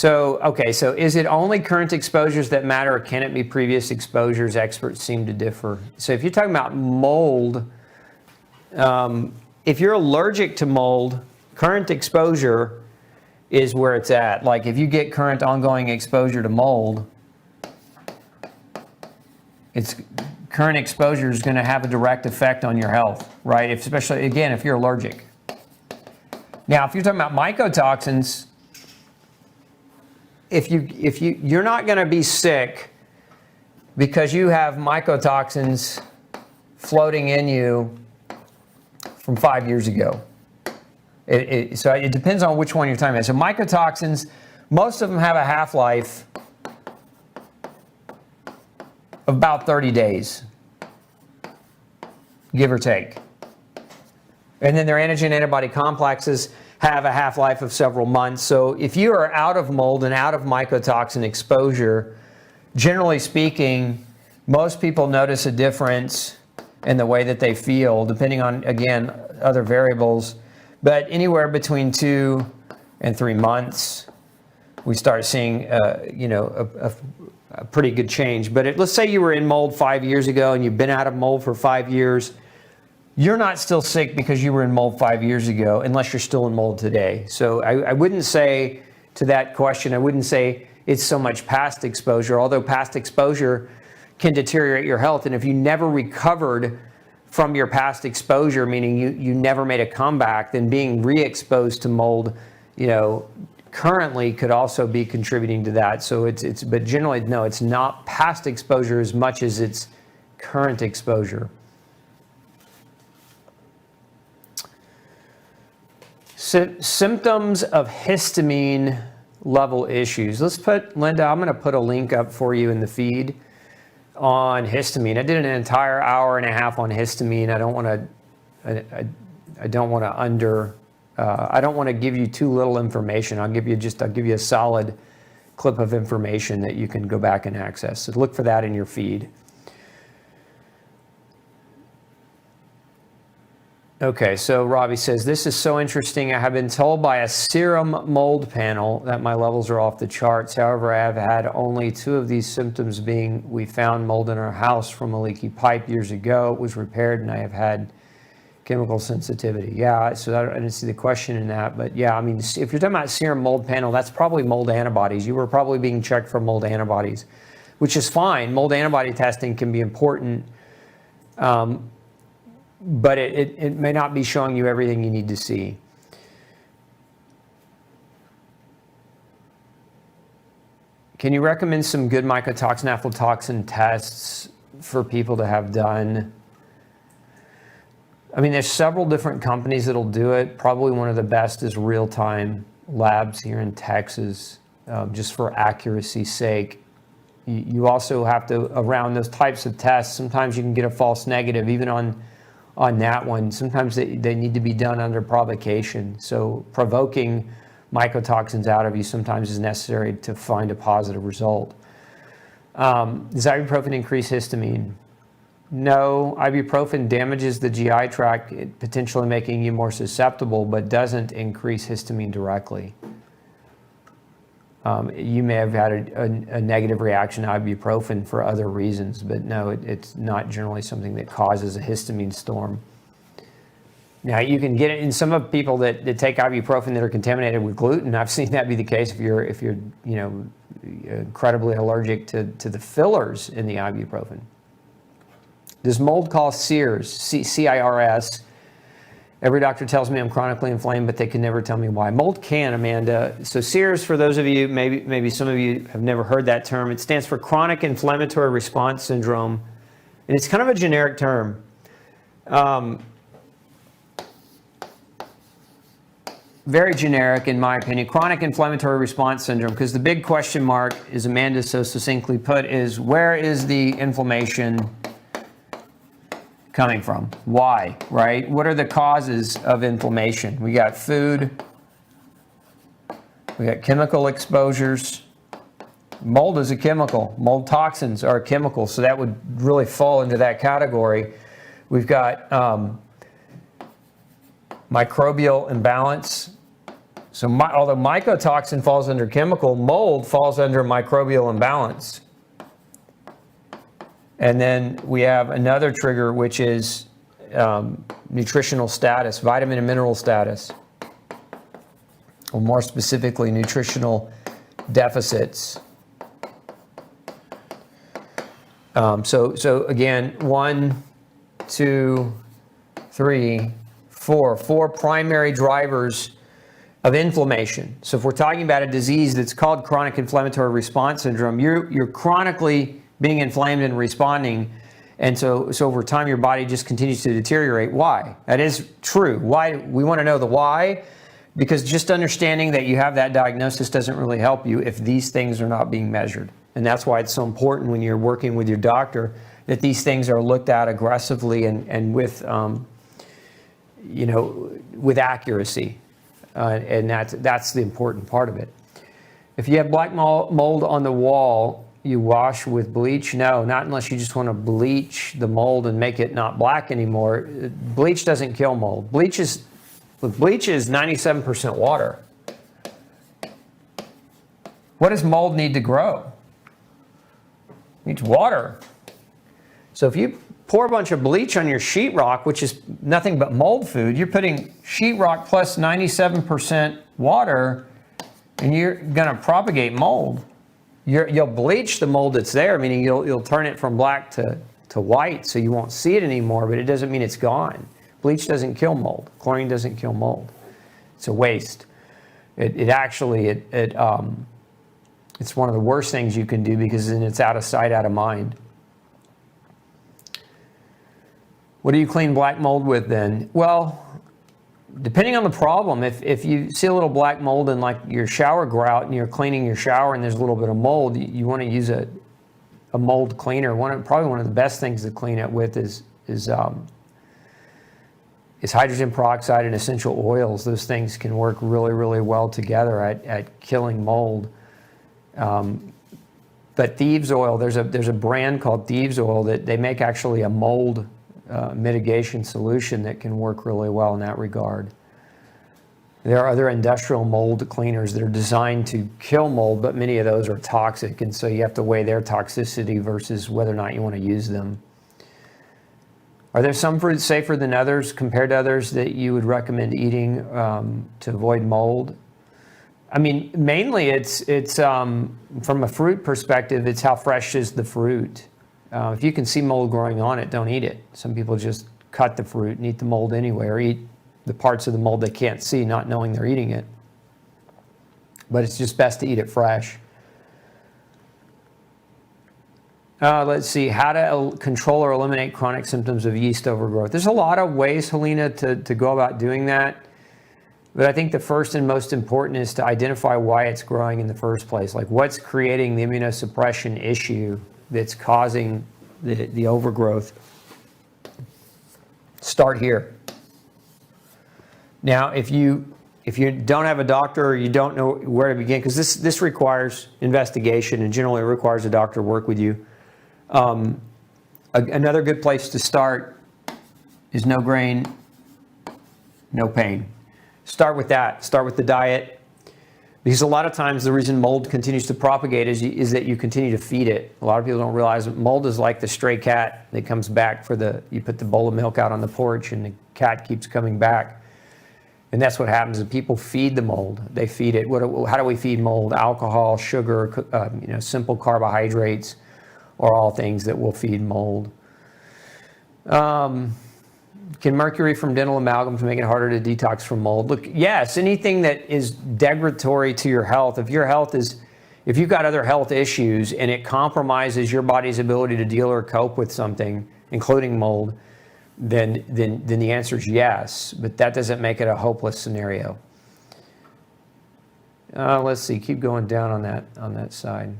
Okay, so is it only current exposures that matter, or can it be previous exposures? Experts seem to differ. So if you're talking about mold, if you're allergic to mold, current exposure is where it's at. Like if you get current ongoing exposure to mold, current exposure is going to have a direct effect on your health, right? Especially, again, if you're allergic. Now, if you're talking about mycotoxins, you're not going to be sick because you have mycotoxins floating in you from 5 years ago. So it depends on which one you're talking about. So mycotoxins, most of them have a half-life of about 30 days, give or take. And then their antigen-antibody complexes have a half-life of several months. So if you are out of mold and out of mycotoxin exposure, generally speaking, most people notice a difference in the way that they feel, depending on, again, other variables. But anywhere between 2 and 3 months, we start seeing, a pretty good change. But let's say you were in mold 5 years ago and you've been out of mold for 5 years. You're not still sick because you were in mold 5 years ago, unless you're still in mold today. So I wouldn't say to that question, I wouldn't say it's so much past exposure, although past exposure can deteriorate your health. And if you never recovered from your past exposure, meaning you never made a comeback, then being re-exposed to mold, currently could also be contributing to that. So but generally, no, it's not past exposure as much as it's current exposure. Symptoms of histamine level issues. Linda, I'm going to put a link up for you in the feed on histamine. I did an entire hour and a half on histamine. I don't want to give you too little information. I'll give you a solid clip of information that you can go back and access. So look for that in your feed. Okay, so Robbie says, this is so interesting. I have been told by a serum mold panel that my levels are off the charts. However, I have had only 2 of these symptoms, being we found mold in our house from a leaky pipe years ago. It was repaired and I have had chemical sensitivity. Yeah, so I didn't see the question in that. But yeah, I mean, if you're talking about serum mold panel, that's probably mold antibodies. You were probably being checked for mold antibodies, which is fine. Mold antibody testing can be important. But it may not be showing you everything you need to see. Can you recommend some good mycotoxin aflatoxin tests for people to have done? I mean, there's several different companies that'll do it. Probably one of the best is Real Time Labs here in Texas, just for accuracy's sake. You also have to, around those types of tests, sometimes you can get a false negative, even on that one. Sometimes they need to be done under provocation. So provoking mycotoxins out of you sometimes is necessary to find a positive result. Does ibuprofen increase histamine? No, ibuprofen damages the GI tract, potentially making you more susceptible, but doesn't increase histamine directly. You may have had a negative reaction to ibuprofen for other reasons, but no, it's not generally something that causes a histamine storm. Now, you can get it in some of people that take ibuprofen that are contaminated with gluten. I've seen that be the case if you're incredibly allergic to the fillers in the ibuprofen. Does mold cause CIRS? CIRS. Every doctor tells me I'm chronically inflamed, but they can never tell me why. Mold can, Amanda. So CIRS, for those of you, maybe some of you have never heard that term. It stands for chronic inflammatory response syndrome, and it's kind of a generic term. Very generic, in my opinion. Chronic inflammatory response syndrome, because the big question mark, as Amanda so succinctly put, is where is the inflammation coming from? Why, right? What are the causes of inflammation? We got food, we got chemical exposures. Mold is a chemical. Mold toxins are a chemical, so that would really fall into that category. We've got microbial imbalance, So although mycotoxin falls under chemical, mold falls under microbial imbalance. And then we have another trigger, which is nutritional status, vitamin and mineral status, or more specifically, nutritional deficits. So again, 1, 2, 3, 4 primary drivers of inflammation. So if we're talking about a disease that's called chronic inflammatory response syndrome, you're chronically being inflamed and responding, and so over time your body just continues to deteriorate. Why? That is true. Why? We want to know the why, because just understanding that you have that diagnosis doesn't really help you if these things are not being measured. And that's why it's so important when you're working with your doctor that these things are looked at aggressively and with with accuracy, and that's the important part of it. If you have black mold on the wall, you wash with bleach? No, not unless you just want to bleach the mold and make it not black anymore. Bleach doesn't kill mold. Bleach is 97% water. What does mold need to grow? It needs water. So if you pour a bunch of bleach on your sheetrock, which is nothing but mold food, you're putting sheetrock plus 97% water, and you're going to propagate mold. You'll bleach the mold that's there, meaning you'll turn it from black to white, so you won't see it anymore, but it doesn't mean it's gone. Bleach doesn't kill mold. Chlorine doesn't kill mold. It's a waste. It's one of the worst things you can do, because then it's out of sight, out of mind. What do you clean black mold with then? Well, depending on the problem, if you see a little black mold in like your shower grout and you're cleaning your shower and there's a little bit of mold, you want to use a mold cleaner. Probably one of the best things to clean it with is hydrogen peroxide and essential oils. Those things can work really, really well together at killing mold. But thieves oil, there's a brand called Thieves Oil that they make actually a mold mitigation solution that can work really well in that regard. There are other industrial mold cleaners that are designed to kill mold, but many of those are toxic, and so you have to weigh their toxicity versus whether or not you want to use them. Are there some fruits safer than others compared to others that you would recommend eating to avoid mold? I mean, mainly it's from a fruit perspective, it's how fresh is the fruit. If you can see mold growing on it, don't eat it. Some people just cut the fruit and eat the mold anyway, or eat the parts of the mold they can't see, not knowing they're eating it. But it's just best to eat it fresh. Let's see, how to control or eliminate chronic symptoms of yeast overgrowth. There's a lot of ways, Helena, to go about doing that. But I think the first and most important is to identify why it's growing in the first place. Like, what's creating the immunosuppression issue that's causing the overgrowth? Start here. Now, if you don't have a doctor or you don't know where to begin, because this requires investigation and generally requires a doctor to work with you, another good place to start is no grain, no pain. Start with that. Start with the diet. Because a lot of times the reason mold continues to propagate is that you continue to feed it. A lot of people don't realize that mold is like the stray cat that comes back you put the bowl of milk out on the porch and the cat keeps coming back. And that's what happens is people feed the mold. They feed it. How do we feed mold? Alcohol, sugar, simple carbohydrates are all things that will feed mold. Can mercury from dental amalgams make it harder to detox from mold? Look, yes, anything that is degradatory to your health, if you've got other health issues and it compromises your body's ability to deal or cope with something, including mold, then the answer is yes, but that doesn't make it a hopeless scenario. Let's see, keep going down on that side.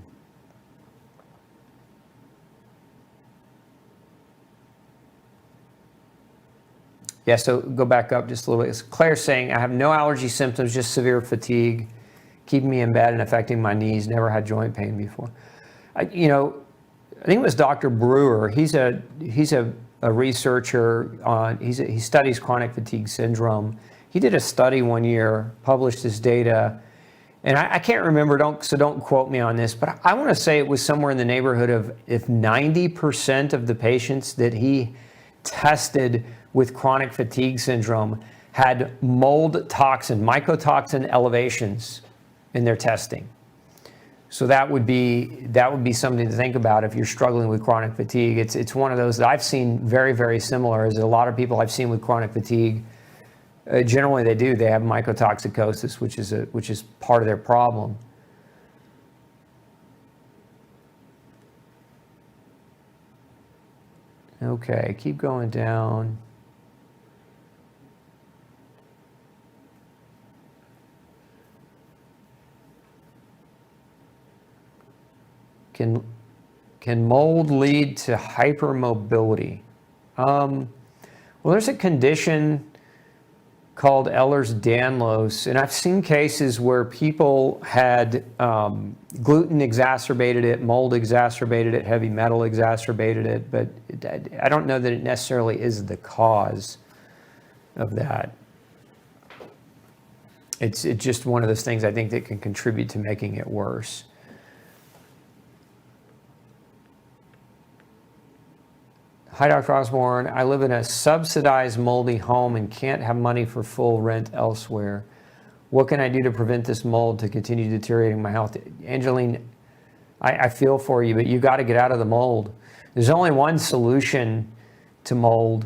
Yeah, so go back up just a little bit. Claire's saying, I have no allergy symptoms, just severe fatigue, keeping me in bed and affecting my knees. Never had joint pain before. I think it was Dr. Brewer. He's a researcher on, he studies chronic fatigue syndrome, he did a study one year, published his data, and I can't remember, so don't quote me on this, but I want to say it was somewhere in the neighborhood of if 90% of the patients that he tested with chronic fatigue syndrome had mold toxin, mycotoxin elevations in their testing. So that would be something to think about if you're struggling with chronic fatigue. It's one of those that I've seen very, very similar. As a lot of people I've seen with chronic fatigue, generally they have mycotoxicosis, which is part of their problem. Okay, keep going down. Can mold lead to hypermobility? Well, there's a condition called Ehlers-Danlos, and I've seen cases where people had gluten exacerbated it, mold exacerbated it, heavy metal exacerbated it, but I don't know that it necessarily is the cause of that. It's just one of those things I think that can contribute to making it worse. Hi, Dr. Osborne. I live in a subsidized moldy home and can't have money for full rent elsewhere. What can I do to prevent this mold to continue deteriorating my health? Angeline, I feel for you, but you got to get out of the mold. There's only one solution to mold,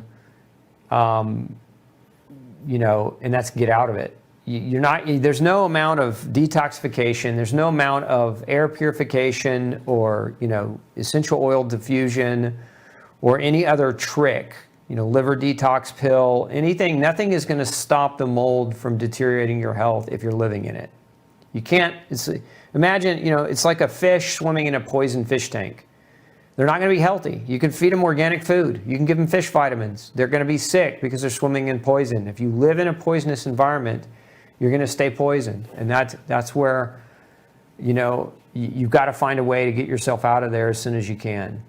and that's get out of it. There's no amount of detoxification. There's no amount of air purification or, essential oil diffusion or any other trick, liver detox pill, anything, nothing is going to stop the mold from deteriorating your health if you're living in it. You can't, imagine, it's like a fish swimming in a poisoned fish tank. They're not going to be healthy. You can feed them organic food. You can give them fish vitamins. They're going to be sick because they're swimming in poison. If you live in a poisonous environment, you're going to stay poisoned. And that's where, you've got to find a way to get yourself out of there as soon as you can.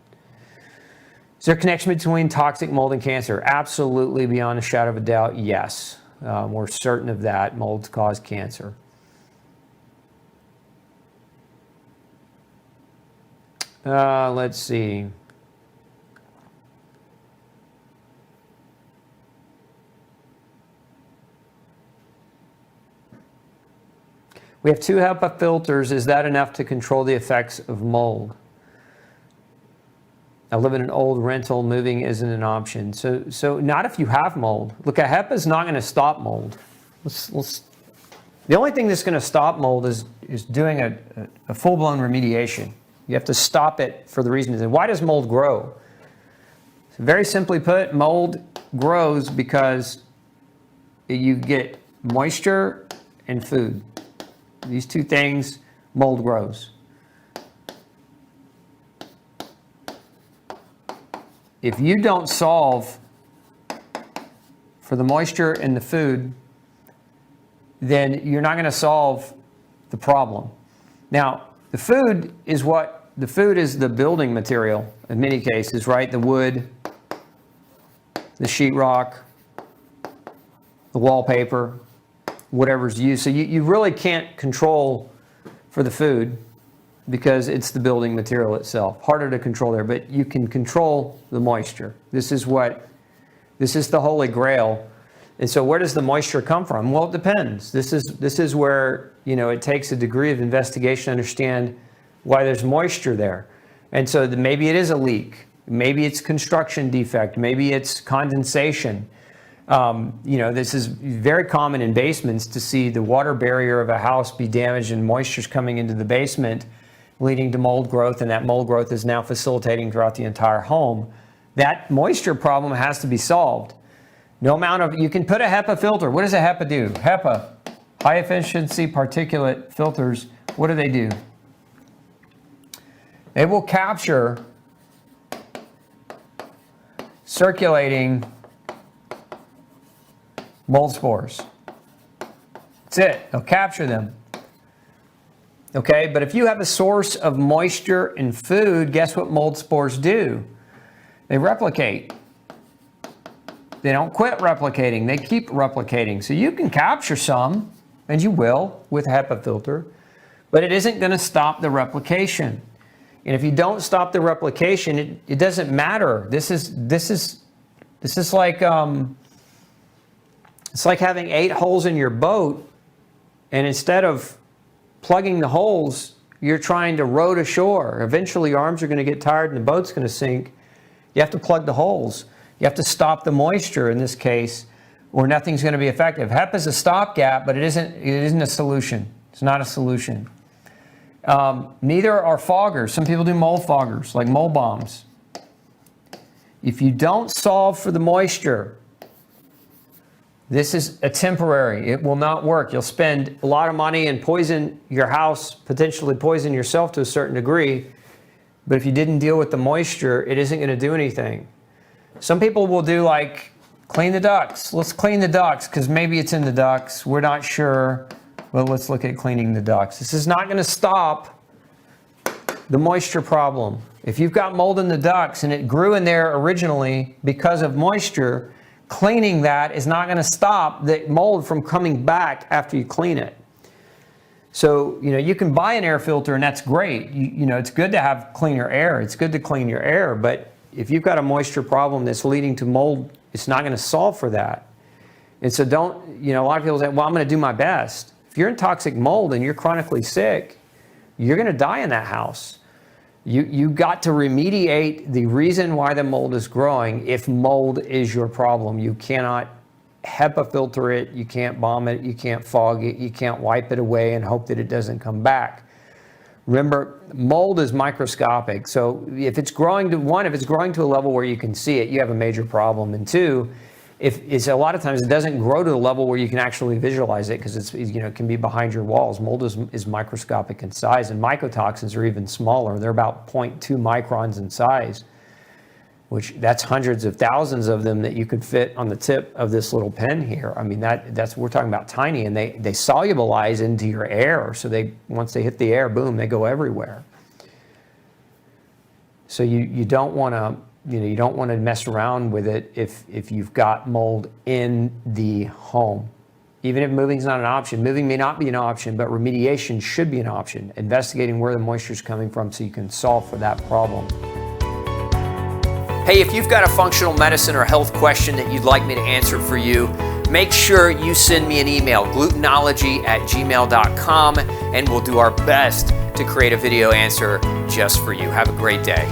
Is there a connection between toxic mold and cancer? Absolutely, beyond a shadow of a doubt, yes. We're certain of that. Molds cause cancer. Let's see. We have 2 HEPA filters. Is that enough to control the effects of mold? I live in an old rental. Moving isn't an option. So not if you have mold. Look, a HEPA is not going to stop mold. The only thing that's going to stop mold is doing a full-blown remediation. You have to stop it for the reason. Why does mold grow? So very simply put, mold grows because you get moisture and food. These 2 things, mold grows. If you don't solve for the moisture and the food, then you're not going to solve the problem. Now, the food is the building material in many cases, right? The wood, the sheetrock, the wallpaper, whatever's used. So you really can't control for the food because it's the building material itself. Harder to control there, but you can control the moisture. This is the holy grail. And so where does the moisture come from? Well, it depends. This is where, it takes a degree of investigation to understand why there's moisture there. And so maybe it is a leak. Maybe it's construction defect. Maybe it's condensation. This is very common in basements to see the water barrier of a house be damaged and moisture's coming into the basement, leading to mold growth, and that mold growth is now facilitating throughout the entire home. That moisture problem has to be solved. You can put a HEPA filter. What does a HEPA do? HEPA, high efficiency particulate filters, what do? They will capture circulating mold spores. That's it. They'll capture them. Okay, but if you have a source of moisture in food, guess what mold spores do? They replicate. They don't quit replicating, they keep replicating. So you can capture some, and you will with a HEPA filter, but it isn't going to stop the replication. And if you don't stop the replication, it doesn't matter. This is like it's like having 8 holes in your boat, and instead of plugging the holes, you're trying to row to shore. Eventually, your arms are going to get tired, and the boat's going to sink. You have to plug the holes. You have to stop the moisture in this case, or nothing's going to be effective. HEPA is a stopgap, but it isn't a solution. It's not a solution. Neither are foggers. Some people do mold foggers, like mold bombs. If you don't solve for the moisture, this is a temporary. It will not work. You'll spend a lot of money and poison your house, potentially poison yourself to a certain degree. But if you didn't deal with the moisture, it isn't going to do anything. Some people will do like clean the ducts. Let's clean the ducts because maybe it's in the ducts. We're not sure. Well, let's look at cleaning the ducts. This is not going to stop the moisture problem. If you've got mold in the ducts and it grew in there originally because of moisture, cleaning that is not going to stop the mold from coming back after you clean it. So, you can buy an air filter and that's great. It's good to have cleaner air. It's good to clean your air, but if you've got a moisture problem that's leading to mold, it's not going to solve for that. And so a lot of people say, well, I'm going to do my best. If you're in toxic mold and you're chronically sick, you're going to die in that house. You got to remediate the reason why the mold is growing if mold is your problem. You cannot HEPA filter it, you can't bomb it, you can't fog it, you can't wipe it away and hope that it doesn't come back. Remember, mold is microscopic. So if it's growing to a level where you can see it, you have a major problem. And 2, if it's a lot of times it doesn't grow to the level where you can actually visualize it because it can be behind your walls. Mold is microscopic in size, and mycotoxins are even smaller. They're about 0.2 microns in size, which that's hundreds of thousands of them that you could fit on the tip of this little pen here. I mean, we're talking about tiny, and they solubilize into your air. So once they hit the air, boom, they go everywhere. So you don't want to. You don't want to mess around with it if you've got mold in the home. Even if moving is not an option, moving may not be an option, but remediation should be an option. Investigating where the moisture is coming from so you can solve for that problem. Hey, if you've got a functional medicine or health question that you'd like me to answer for you, make sure you send me an email, glutenology@gmail.com, and we'll do our best to create a video answer just for you. Have a great day.